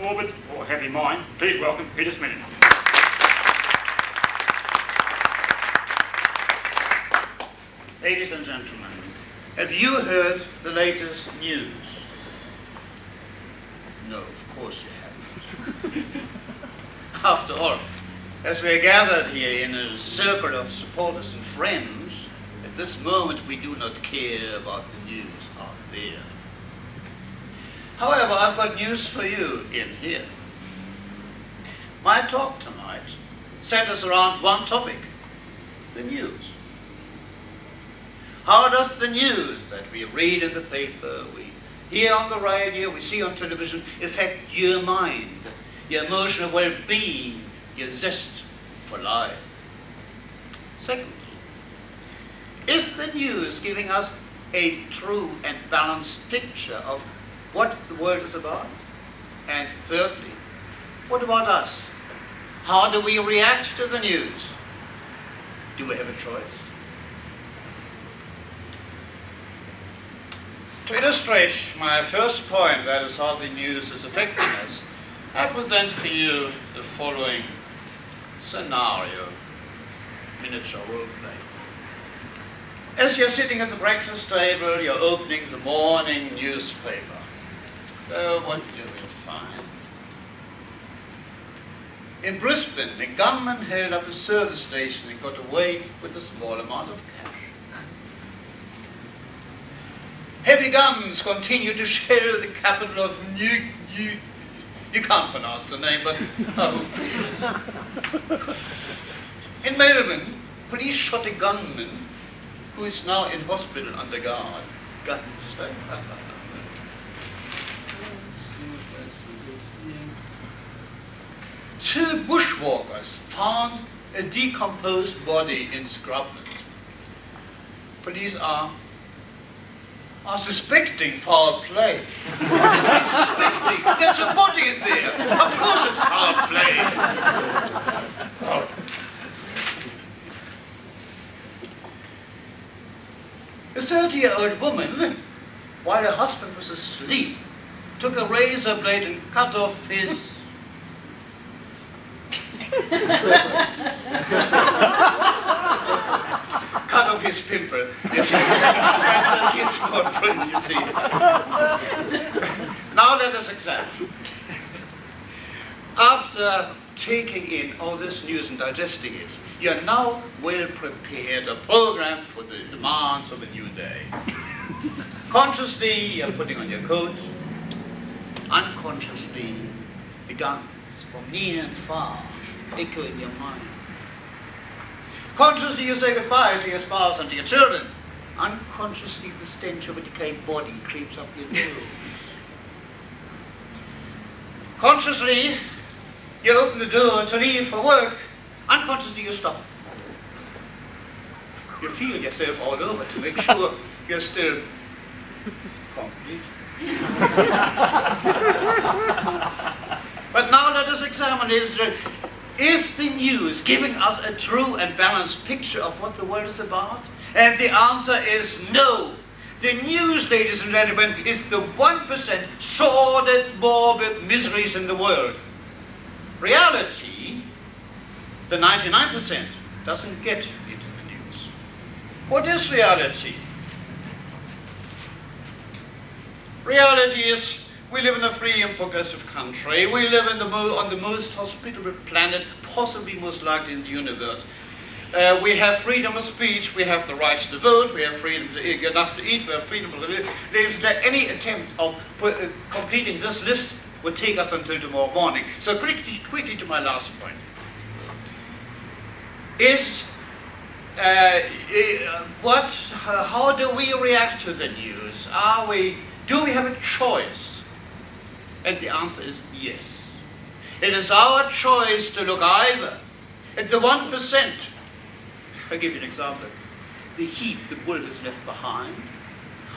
morbid or heavy mind, please welcome Peter Schmedding. Ladies and gentlemen, have you heard the latest news? No, of course you haven't. After all, as we are gathered here in a circle of supporters and friends, at this moment we do not care about the news out there. However, I've got news for you in here. My talk tonight centers around one topic, the news. How does the news that we read in the paper, we hear on the radio, we see on television, affect your mind, your emotional well-being, your zest for life? Secondly, is the news giving us a true and balanced picture of what the world is about? And thirdly, what about us? How do we react to the news? Do we have a choice? To illustrate my first point, that is how the news is affecting us, I present to you the following scenario, miniature role play. As you're sitting at the breakfast table, you're opening the morning newspaper. So what do you find? In Brisbane, a gunman held up a service station and got away with a small amount of cash. Heavy guns continue to shell the capital of you can't pronounce the name, but in Melbourne, police shot a gunman who is now in hospital under guard. Guns. Two bushwalkers found a decomposed body in scrubland. Police are suspecting foul play. Suspecting? There's a body in there. Of course it's foul play. A 30-year-old woman, while her husband was asleep, took a razor blade and cut off his pimple. That's his footprint, you see. Now let us examine. After taking in all this news and digesting it, you are now well prepared, a program for the demands of a new day. Consciously, you're putting on your coat. Unconsciously, the guns from near and far echo in your mind. Consciously, you say goodbye to your spouse and to your children. Unconsciously, the stench of a decayed body creeps up your nose. Consciously, you open the door to leave for work. Unconsciously, you stop. You feel yourself all over to make sure you're still complete. But now let us examine is the news giving us a true and balanced picture of what the world is about? And the answer is no. The news, ladies and gentlemen, is the 1% sordid, morbid miseries in the world. Reality, the 99%, doesn't get into the news. What is reality? Reality is we live in a free and progressive country. We live on the most hospitable planet, possibly most likely in the universe. We have freedom of speech, we have the right to vote, we have freedom to eat, enough to eat, we have freedom of religion. Any attempt of completing this list would take us until tomorrow morning. So quickly to my last point. How do we react to the news? Do we have a choice? And the answer is yes. It is our choice to look either at the 1%. I'll give you an example. The heap the world has left behind,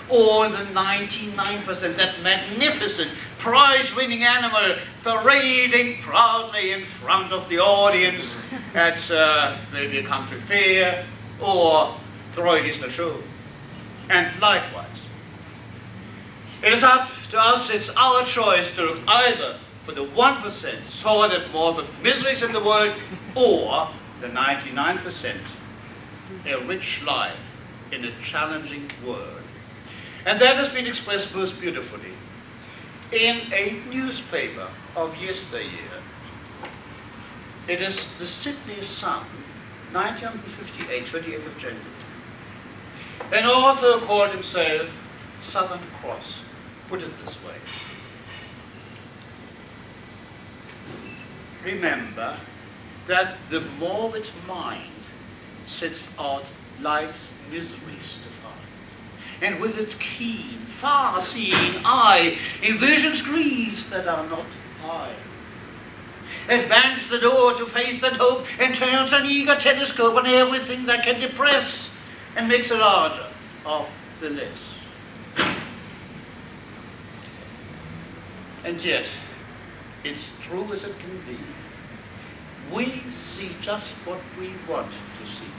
or the 99%, that magnificent prize-winning animal parading proudly in front of the audience at maybe a country fair or the Royal Easter Show. And likewise, it is up to us, it's our choice to look either for the 1% sordid, morbid miseries in the world, or the 99%, a rich life in a challenging world. And that has been expressed most beautifully in a newspaper of yesteryear. It is the Sydney Sun, 1958, 28th of January. An author called himself Southern Cross, put it this way. Remember that the morbid mind sets out life's miseries to find, and with its keen, far-seeing eye envisions griefs that are not high. It bangs the door to faith and hope and turns an eager telescope on everything that can depress and makes a larger of the less. And yet, it's true as it can be. We see just what we want to see.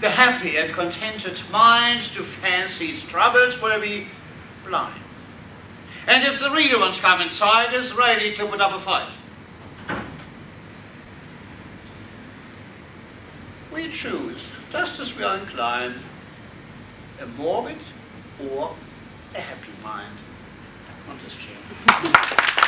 The happy and contented minds to fancy's troubles will be blind. And if the real ones come inside, is ready to put up a fight. We choose, just as we are inclined, a morbid or a happy mind. On this chair.